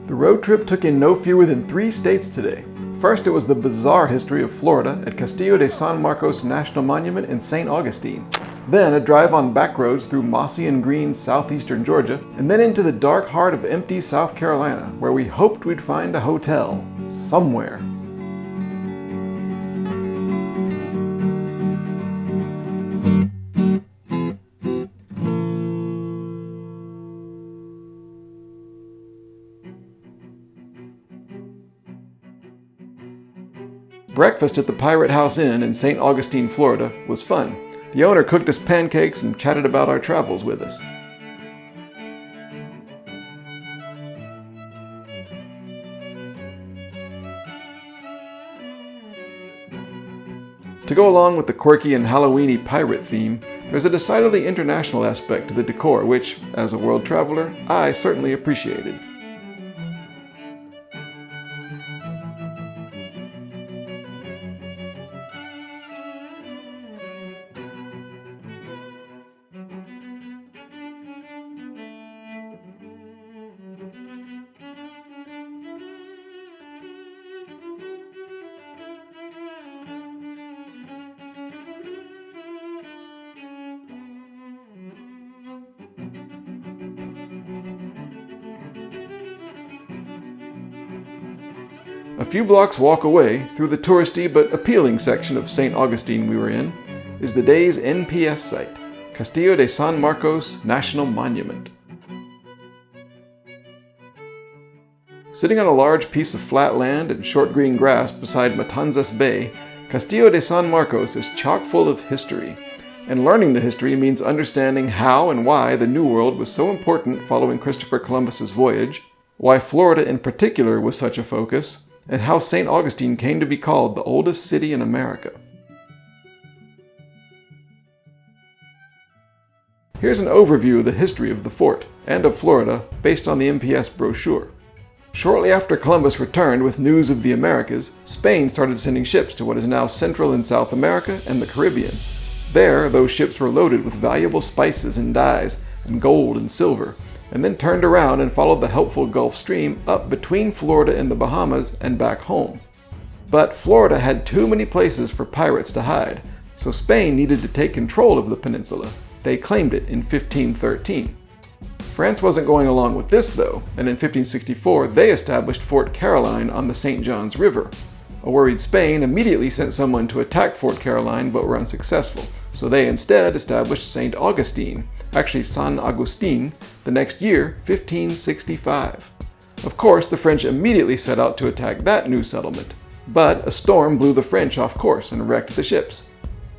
The road trip took in no fewer than 3 states today. First, it was the bizarre history of Florida at Castillo de San Marcos National Monument in St. Augustine. Then a drive on back roads through mossy and green southeastern Georgia, and then into the dark heart of empty South Carolina, where we hoped we'd find a hotel. Somewhere. Breakfast at the Pirate House Inn in St. Augustine, Florida was fun. The owner cooked us pancakes and chatted about our travels with us. To go along with the quirky and Halloweeny pirate theme, there's a decidedly international aspect to the decor which, as a world traveler, I certainly appreciated. A few blocks walk away, through the touristy but appealing section of St. Augustine we were in, is the day's NPS site, Castillo de San Marcos National Monument. Sitting on a large piece of flat land and short green grass beside Matanzas Bay, Castillo de San Marcos is chock full of history. And learning the history means understanding how and why the New World was so important following Christopher Columbus's voyage, why Florida in particular was such a focus, and how St. Augustine came to be called the oldest city in America. Here's an overview of the history of the fort, and of Florida, based on the NPS brochure. Shortly after Columbus returned with news of the Americas, Spain started sending ships to what is now Central and South America and the Caribbean. There, those ships were loaded with valuable spices and dyes, and gold and silver, and then turned around and followed the helpful Gulf Stream up between Florida and the Bahamas and back home. But Florida had too many places for pirates to hide, so Spain needed to take control of the peninsula. They claimed it in 1513. France wasn't going along with this though, and in 1564 they established Fort Caroline on the St. Johns River. A worried Spain immediately sent someone to attack Fort Caroline but were unsuccessful, so they instead established St. Augustine, actually San Agustin, the next year, 1565. Of course, the French immediately set out to attack that new settlement, but a storm blew the French off course and wrecked the ships.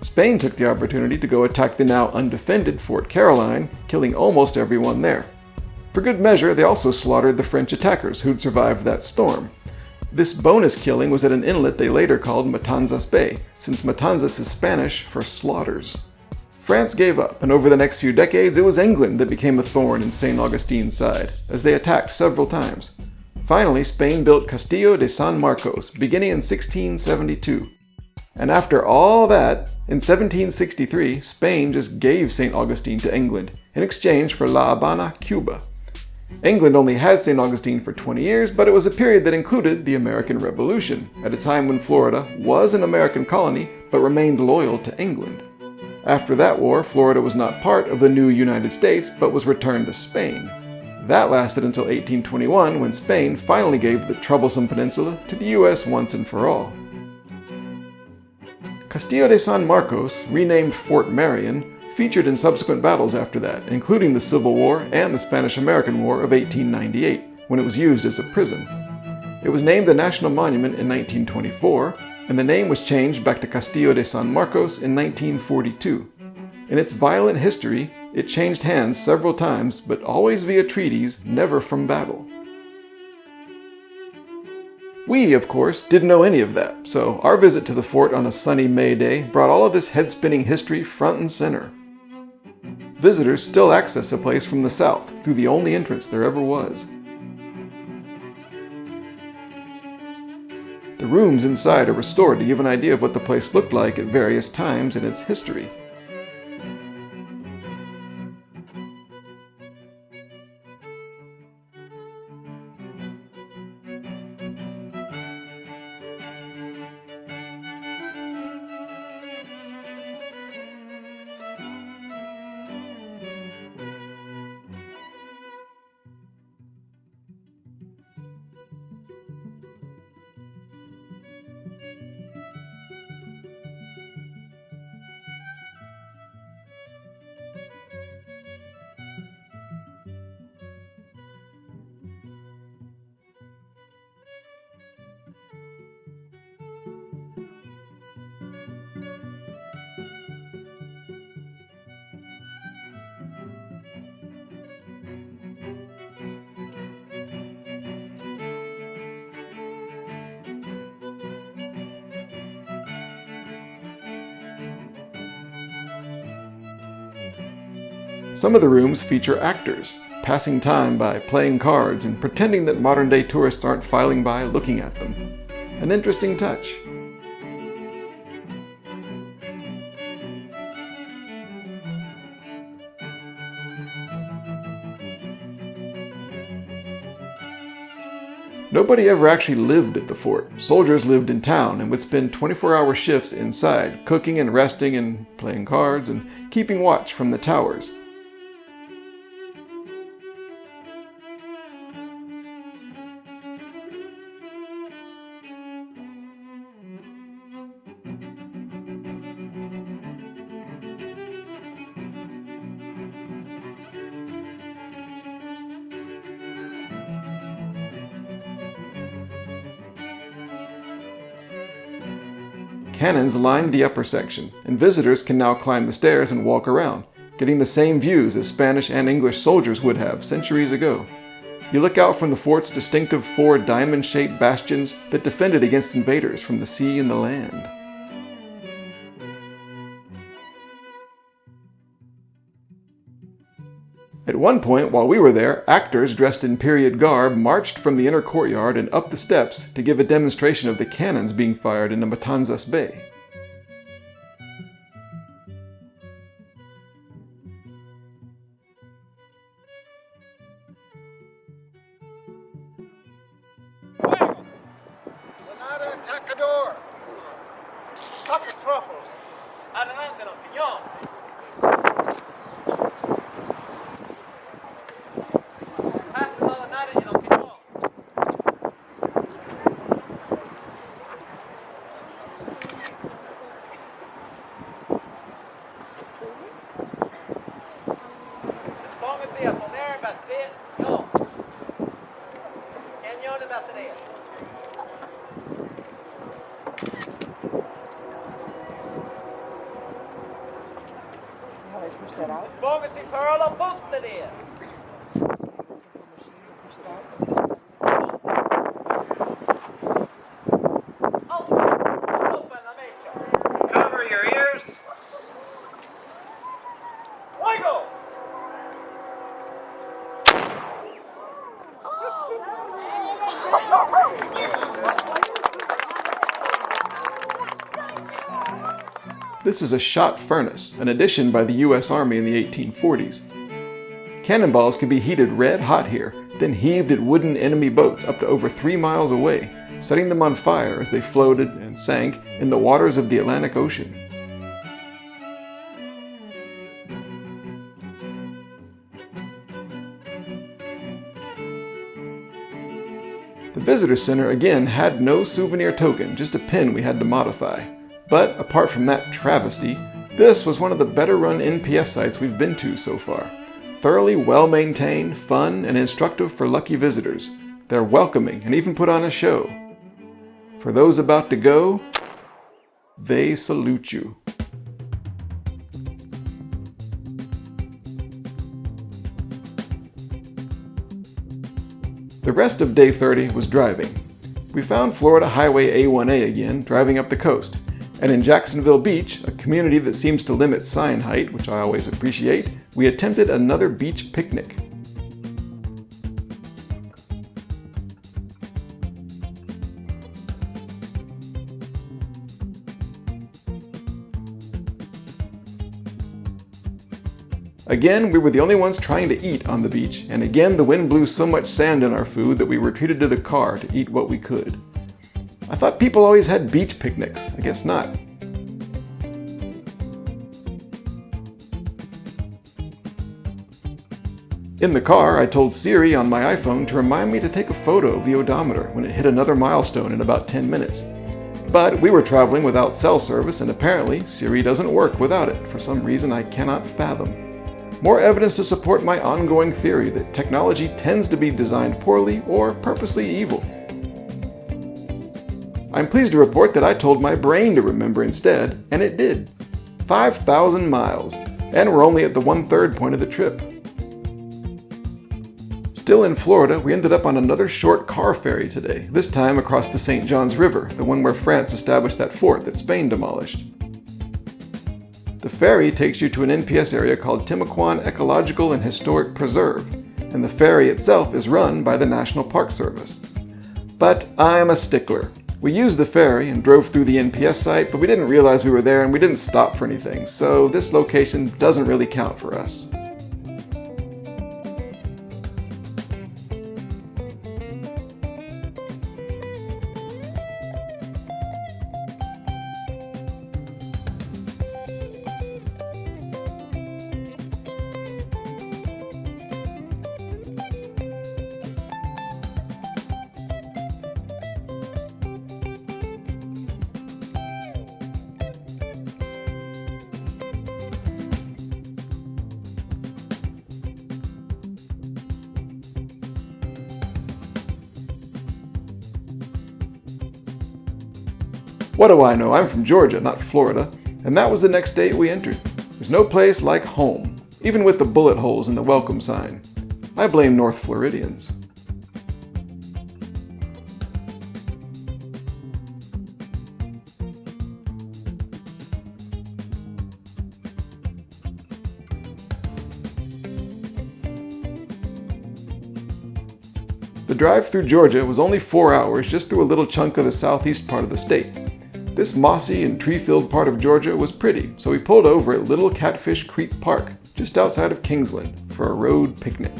Spain took the opportunity to go attack the now undefended Fort Caroline, killing almost everyone there. For good measure, they also slaughtered the French attackers who'd survived that storm. This bonus killing was at an inlet they later called Matanzas Bay, since Matanzas is Spanish for slaughters. France gave up, and over the next few decades it was England that became a thorn in St. Augustine's side, as they attacked several times. Finally, Spain built Castillo de San Marcos, beginning in 1672. And after all that, in 1763, Spain just gave St. Augustine to England, in exchange for La Habana, Cuba. England only had St. Augustine for 20 years, but it was a period that included the American Revolution, at a time when Florida was an American colony, but remained loyal to England. After that war, Florida was not part of the new United States, but was returned to Spain. That lasted until 1821, when Spain finally gave the troublesome peninsula to the US once and for all. Castillo de San Marcos, renamed Fort Marion, featured in subsequent battles after that, including the Civil War and the Spanish-American War of 1898, when it was used as a prison. It was named a national monument in 1924, and the name was changed back to Castillo de San Marcos in 1942. In its violent history, it changed hands several times, but always via treaties, never from battle. We, of course, didn't know any of that, so our visit to the fort on a sunny May day brought all of this head-spinning history front and center. Visitors still access the place from the south, through the only entrance there ever was. The rooms inside are restored to give an idea of what the place looked like at various times in its history. Some of the rooms feature actors, passing time by playing cards and pretending that modern-day tourists aren't filing by looking at them. An interesting touch. Nobody ever actually lived at the fort. Soldiers lived in town and would spend 24-hour shifts inside, cooking and resting and playing cards and keeping watch from the towers. Cannons lined the upper section, and visitors can now climb the stairs and walk around, getting the same views as Spanish and English soldiers would have centuries ago. You look out from the fort's distinctive 4 diamond-shaped bastions that defended against invaders from the sea and the land. At one point, while we were there, actors dressed in period garb marched from the inner courtyard and up the steps to give a demonstration of the cannons being fired into Matanzas Bay. Granada Atacador. Pocket truffles. Adelante, los piñón. Póngase a poner batería. Yo. Cañón de batería. See how I push that out? Póngase para la puntería. Push it out. Open the mecha. Cover your ears. Fuego! This is a shot furnace, an addition by the US Army in the 1840s. Cannonballs could be heated red hot here, then heaved at wooden enemy boats up to over 3 miles away, setting them on fire as they floated and sank in the waters of the Atlantic Ocean. The visitor center again had no souvenir token, just a pin we had to modify. But apart from that travesty, this was one of the better run NPS sites we've been to so far. Thoroughly well maintained, fun, and instructive for lucky visitors. They're welcoming and even put on a show. For those about to go, they salute you. The rest of day 30 was driving. We found Florida Highway A1A again, driving up the coast. And in Jacksonville Beach, a community that seems to limit sign height, which I always appreciate, we attempted another beach picnic. Again, we were the only ones trying to eat on the beach, and again the wind blew so much sand in our food that we retreated to the car to eat what we could. I thought people always had beach picnics. I guess not. In the car, I told Siri on my iPhone to remind me to take a photo of the odometer when it hit another milestone in about 10 minutes. But we were traveling without cell service, and apparently Siri doesn't work without it for some reason I cannot fathom. More evidence to support my ongoing theory that technology tends to be designed poorly or purposely evil. I'm pleased to report that I told my brain to remember instead, and it did. 5,000 miles, and we're only at the 1/3 point of the trip. Still in Florida, we ended up on another short car ferry today, this time across the St. Johns River, the one where France established that fort that Spain demolished. The ferry takes you to an NPS area called Timucuan Ecological and Historic Preserve, and the ferry itself is run by the National Park Service. But I'm a stickler. We used the ferry and drove through the NPS site, but we didn't realize we were there and we didn't stop for anything, so this location doesn't really count for us. What do I know? I'm from Georgia, not Florida, and that was the next state we entered. There's no place like home, even with the bullet holes in the welcome sign. I blame North Floridians. The drive through Georgia was only 4 hours just through a little chunk of the southeast part of the state. This mossy and tree-filled part of Georgia was pretty, so we pulled over at Little Catfish Creek Park, just outside of Kingsland, for a road picnic.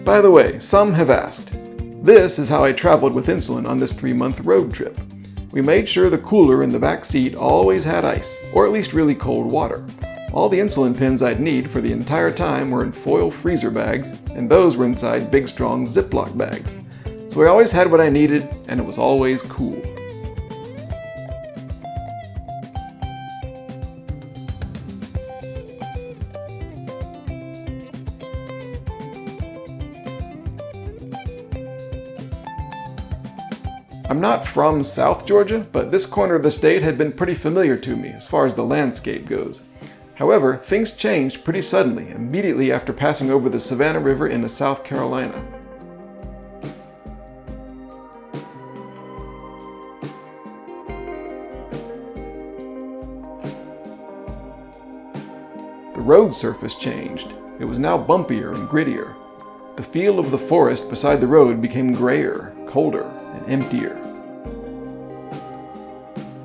By the way, some have asked. This is how I traveled with insulin on this 3-month road trip. We made sure the cooler in the back seat always had ice, or at least really cold water. All the insulin pins I'd need for the entire time were in foil freezer bags, and those were inside Big Strong Ziploc bags. So I always had what I needed, and it was always cool. I'm not from South Georgia, but this corner of the state had been pretty familiar to me as far as the landscape goes. However, things changed pretty suddenly, immediately after passing over the Savannah River into South Carolina. The road surface changed. It was now bumpier and grittier. The feel of the forest beside the road became grayer, colder, and emptier.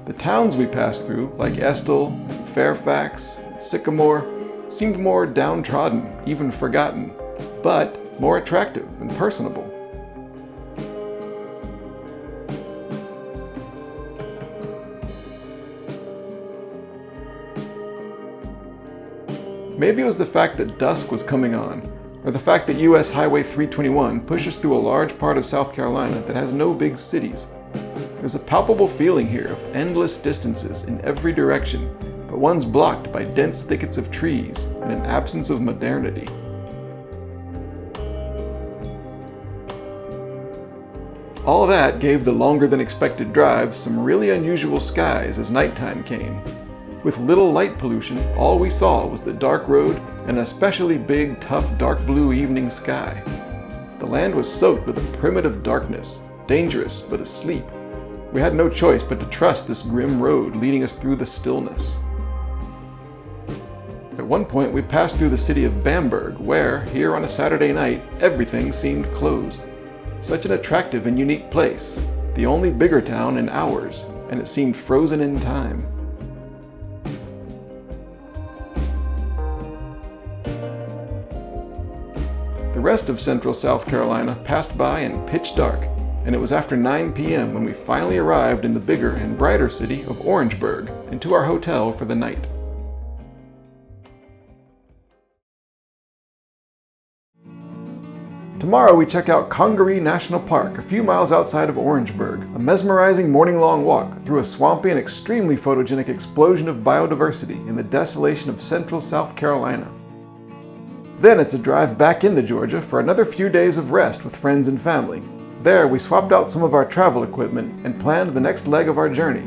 The towns we passed through, like Estill, Fairfax, and Sycamore, seemed more downtrodden, even forgotten, but more attractive and personable. Maybe it was the fact that dusk was coming on, or the fact that US Highway 321 pushes through a large part of South Carolina that has no big cities. There's a palpable feeling here of endless distances in every direction, but one's blocked by dense thickets of trees and an absence of modernity. All that gave the longer than expected drive some really unusual skies as nighttime came. With little light pollution, all we saw was the dark road and an especially big, tough, dark blue evening sky. The land was soaked with a primitive darkness, dangerous but asleep. We had no choice but to trust this grim road leading us through the stillness. At one point we passed through the city of Bamberg, where, here on a Saturday night, everything seemed closed. Such an attractive and unique place, the only bigger town in hours, and it seemed frozen in time. The rest of central South Carolina passed by in pitch dark, and it was after 9 p.m. when we finally arrived in the bigger and brighter city of Orangeburg and to our hotel for the night. Tomorrow we check out Congaree National Park, a few miles outside of Orangeburg, a mesmerizing morning-long walk through a swampy and extremely photogenic explosion of biodiversity in the desolation of central South Carolina. Then it's a drive back into Georgia for another few days of rest with friends and family. There we swapped out some of our travel equipment and planned the next leg of our journey,